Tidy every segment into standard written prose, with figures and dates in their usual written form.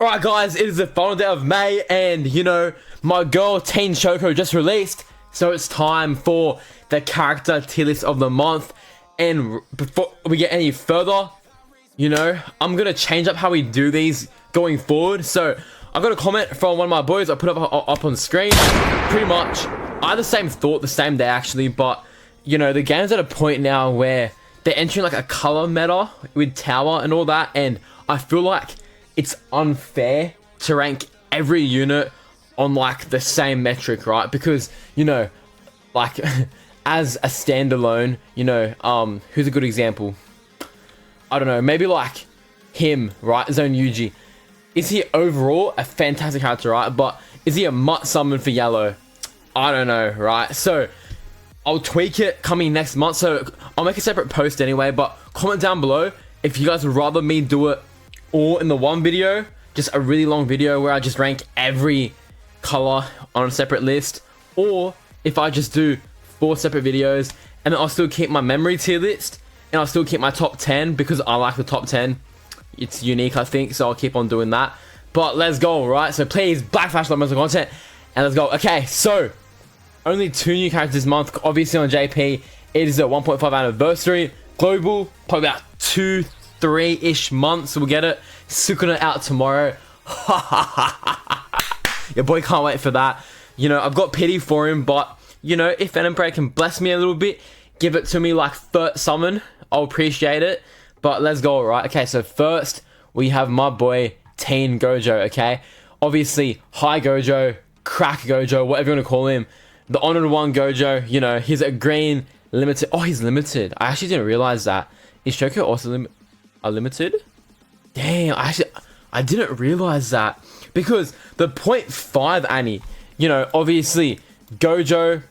Alright guys, it is the final day of May and my girl Teen Shoko just released, so it's time for the character tier list of the month. And before we get any further, I'm gonna change up how we do these going forward. So I got a comment from one of my boys. I put up on screen. Pretty much I had the same thought the same day actually, but the game's at a point now where they're entering like a color meta with tower and all that, and I feel like it's unfair to rank every unit on like the same metric, right? Because like as a standalone, who's a good example? I don't know, maybe like him, right? Zone Yuji. Is he overall a fantastic character, right? But is he a mutt summon for yellow? I don't know, right? So I'll tweak it coming next month. So I'll make a separate post anyway, but comment down below if you guys would rather me do it all in the one video, just a really long video where I just rank every color on a separate list, or if I just do 4 separate videos and then I'll still keep my memory tier list and I'll still keep my top 10 because I like the top 10. It's unique, I think, so I'll keep on doing that. But let's go, right? So please black flash like most of the content and let's go. Okay, so only 2 new characters this month. Obviously on JP it is a 1.5 anniversary. Global probably about 2-3-ish months we'll get it. Sukuna out tomorrow. Your boy can't wait for that. I've got pity for him, but if Venom Prey can bless me a little bit, give it to me like first summon, I'll appreciate it. But let's go, right? Okay, so first we have my boy Teen Gojo. Okay, obviously high Gojo, crack Gojo, whatever you want to call him, the honored one Gojo. He's a green limited. Oh, he's limited. I actually didn't realize that. Is Shoko also limited? Damn, I didn't realize that, because the 0.5 Annie, obviously Gojo,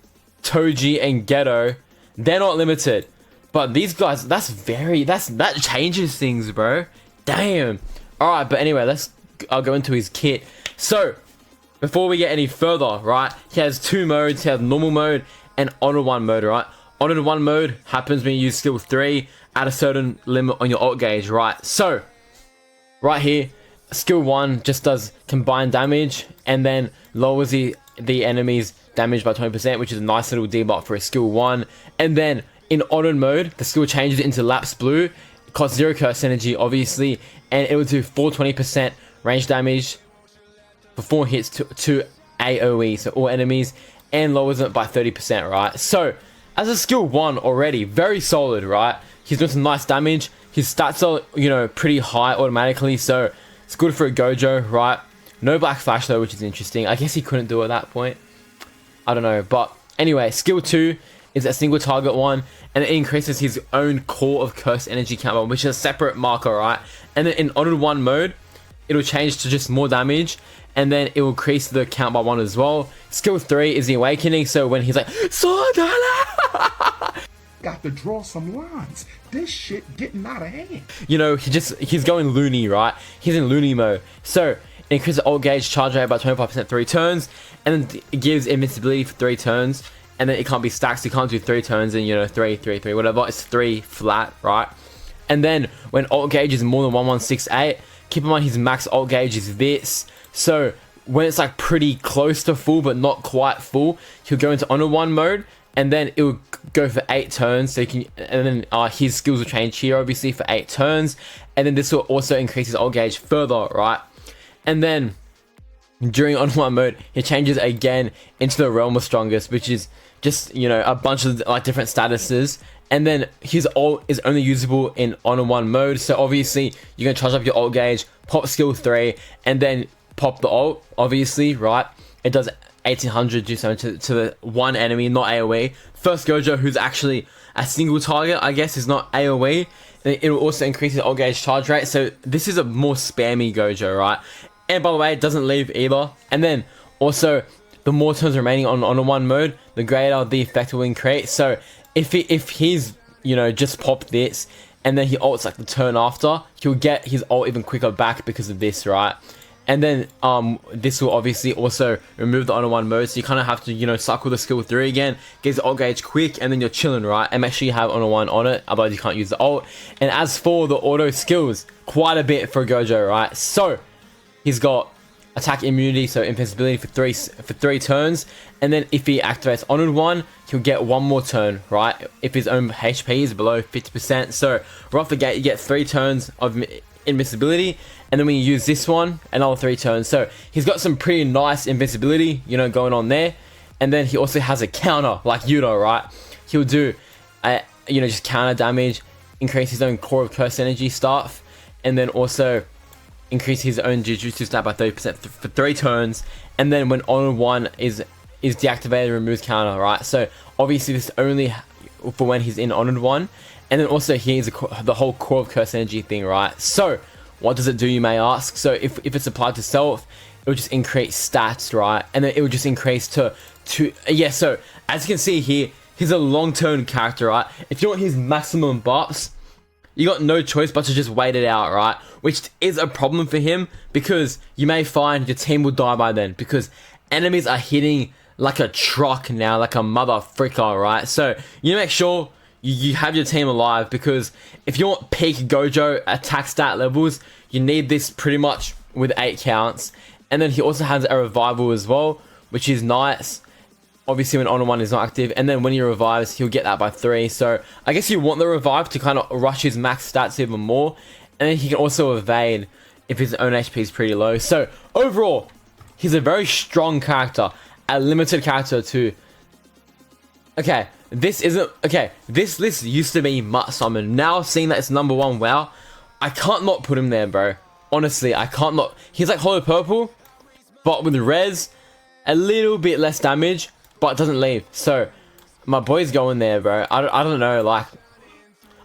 Toji, and Geto, they're not limited, but these guys, that changes things, bro. Damn. All right, but anyway, I'll go into his kit. So before we get any further, right, he has 2 modes. He has normal mode and honor 1 mode, right? Honor 1 mode happens when you use skill 3 at a certain limit on your ult gauge, right? So right here, skill 1 just does combined damage and then lowers the enemy's damage by 20%, which is a nice little debuff for a skill 1. And then in honored mode, the skill changes into lapse blue. It costs 0 curse energy, obviously, and it will do 420% range damage for 4 hits to AoE, so all enemies, and lowers it by 30%, right? So as a skill 1 already, very solid, right? He's doing some nice damage. His stats are, pretty high automatically, so it's good for a Gojo, right? No black flash though, which is interesting. I guess he couldn't do it at that point. I don't know, but anyway, skill 2 is a single target one, and it increases his own core of curse energy count, which is a separate marker, right? And then in honored 1 mode, it'll change to just more damage, and then it will increase the count by 1 as well. Skill 3 is the awakening, so when he's like, got to draw some lines. This shit getting out of hand. He's going loony, right? He's in loony mode. So it increases ult gauge charge rate by 25% 3 turns, and then it gives invincibility for 3 turns, and then it can't be stacked, so you can't do 3 turns and 3, 3, 3, whatever. It's 3 flat, right? And then when ult gauge is more than 1168, keep in mind his max ult gauge is this. So when it's like pretty close to full but not quite full, he'll go into honor 1 mode, and then it will go for 8 turns. So and then his skills will change here, obviously, for 8 turns, and then this will also increase his ult gauge further, right? And then during honor 1 mode, he changes again into the realm of strongest, which is just a bunch of like different statuses. And then his ult is only usable in honor 1 mode, so obviously you're gonna charge up your ult gauge, pop skill 3, and then pop the ult, obviously, right? It does 1800 do something to the 1 enemy, not AoE. First Gojo, who's actually a single target, I guess, is not AoE. And it will also increase his ult gauge charge rate, so this is a more spammy Gojo, right? And by the way, it doesn't leave either. And then also, the more turns remaining on honor 1 mode, the greater the effect will increase. So if he's just popped this and then he ults like the turn after, he'll get his ult even quicker back because of this, right? And then this will obviously also remove the honor 1 mode, so you kind of have to cycle the skill 3 again, get the ult gauge quick, and then you're chilling, right? And make sure you have honor 1 on it, otherwise you can't use the ult. And as for the auto skills, quite a bit for Gojo, right? So he's got attack immunity, so invincibility for three turns, and then if he activates Honored One, he'll get one more turn, right? If his own HP is below 50%. So right off the gate, you get 3 turns of invincibility, and then when you use this one, another 3 turns. So he's got some pretty nice invincibility, you know, going on there. And then he also has a counter like Yudo, right? He'll do, you know, just counter damage, increase his own core of curse energy stuff, and then also increase his own Jujutsu stat by 30% for 3 turns. And then when Honored One is deactivated, removes counter, right? So obviously this only for when he's in Honored One. And then also here's the whole core of curse energy thing, right? So what does it do, you may ask? So if it's applied to self, it will just increase stats, right? And then it will just increase to yeah. So as you can see here, he's a long-term character, right? If you want his maximum buffs, you got no choice but to just wait it out, right? Which is a problem for him, because you may find your team will die by then, because enemies are hitting like a truck now, like a mother fricker, right? So you make sure you have your team alive, because if you want peak Gojo attack stat levels, you need this pretty much with 8 counts. And then he also has a revival as well, which is nice. Obviously when Honor 1 is not active, and then when he revives, he'll get that by 3. So I guess you want the revive to kind of rush his max stats even more, and then he can also evade if his own HP is pretty low. So overall, he's a very strong character, a limited character too. Okay, this isn't okay. This list used to be Must Summon. Now seeing that it's number 1, wow, I can't not put him there, bro. Honestly, I can't not. He's like Hollow Purple, but with res, a little bit less damage, but it doesn't leave. So my boy's going there, bro. I don't know, like,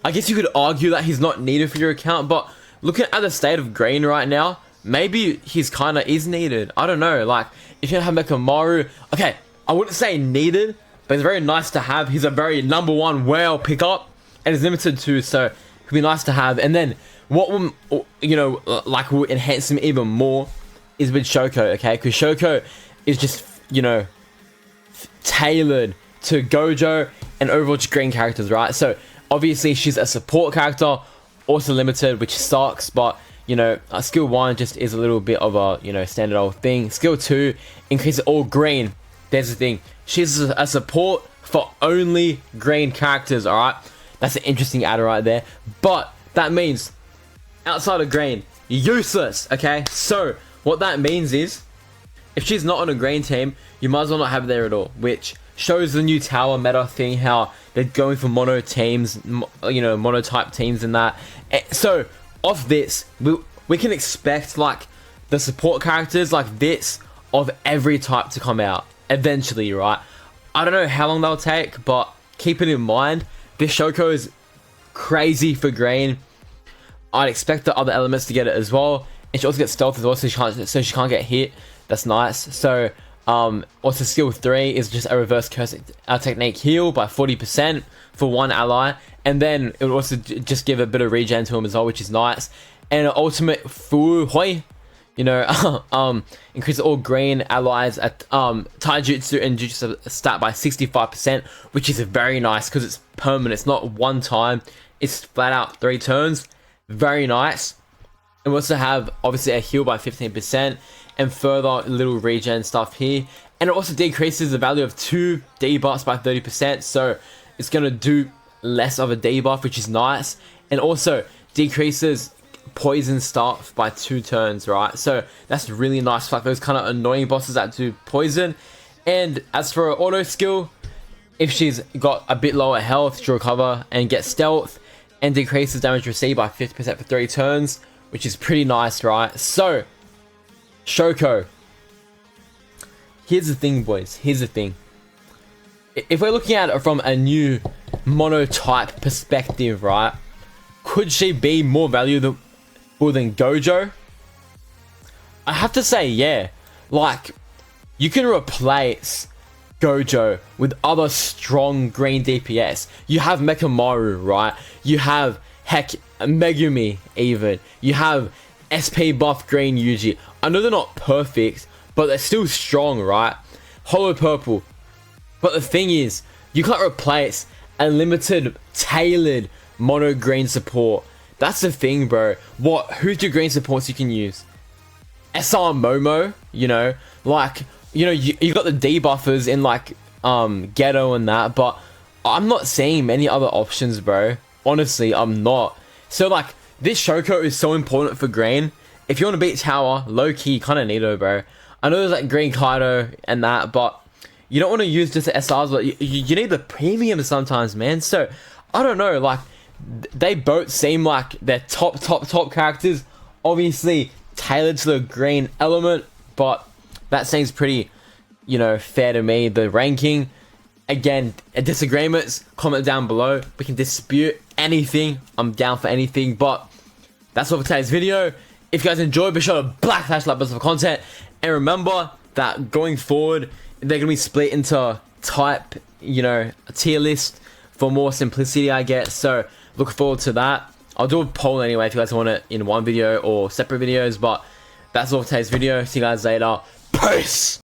I guess you could argue that he's not needed for your account, but looking at the state of green right now, maybe he's kind of is needed. I don't know, like, if you have Mekamaru, okay, I wouldn't say needed, but it's very nice to have. He's a very number 1 whale pickup, and it's limited too, so it'd be nice to have. And then what will, you know, like, will enhance him even more is with Shoko, okay? Because Shoko is just, you know, tailored to Gojo and overall just green characters, right? So obviously she's a support character, also limited, which sucks, but you know, skill 1 just is a little bit of a, you know, standard old thing. Skill 2 increases all green. There's the thing, she's a support for only green characters, all right? That's an interesting adder right there, but that means outside of green, useless, okay? So what that means is, if she's not on a green team, you might as well not have her there at all, which shows the new tower meta thing, how they're going for mono teams, you know, mono type teams and that. So off this, we can expect like the support characters like this of every type to come out eventually, right? I don't know how long they'll take, but keep it in mind, this Shoko is crazy for green. I'd expect the other elements to get it as well, and she also gets stealth as well, so she can't get hit. That's nice. So also skill 3 is just a reverse curse technique heal by 40% for 1 ally, and then it will also just give a bit of regen to him as well, which is nice. And an ultimate Fu Hoi, you know, increase all green allies at Taijutsu and Jutsu stat by 65%, which is very nice because it's permanent. It's not one time, it's flat out 3 turns. Very nice. And we also have obviously a heal by 15% and further little regen stuff here, and it also decreases the value of 2 debuffs by 30%, so it's going to do less of a debuff, which is nice, and also decreases poison stuff by 2 turns, right? So that's really nice for like those kind of annoying bosses that do poison. And as for her auto skill, if she's got a bit lower health, she'll recover and get stealth and decreases damage received by 50% for 3 turns, which is pretty nice, right? So Shoko, here's the thing, boys, here's the thing. If we're looking at it from a new monotype perspective, right, could she be more valuable than Gojo? I have to say, yeah. Like, you can replace Gojo with other strong green DPS. You have Mekamaru, right? You have, heck, Megumi even. You have SP buff green Yuji. I know they're not perfect, but they're still strong, right? Hollow Purple. But the thing is, you can't replace a limited, tailored mono green support. That's the thing, bro. Who's your green supports you can use? SR Momo, you know, like, you know, you got the debuffers in like Ghetto and that, but I'm not seeing many other options, bro. Honestly, I'm not. So like, this Shoko is so important for green. If you want to beat tower, low key, kind of need it, bro. I know there's like green Kaido and that, but you don't want to use just the SRs, but you need the premium sometimes, man. So I don't know, like, they both seem like they're top characters. Obviously tailored to the green element, but that seems pretty, you know, fair to me. The ranking, again, disagreements, comment down below. We can dispute anything. I'm down for anything, but that's all for today's video. If you guys enjoyed, be sure to black that like button for content, and remember that going forward, they're gonna be split into type, you know, a tier list for more simplicity, I guess. So look forward to that. I'll do a poll anyway if you guys want it in one video or separate videos, but that's all for today's video. See you guys later. Peace!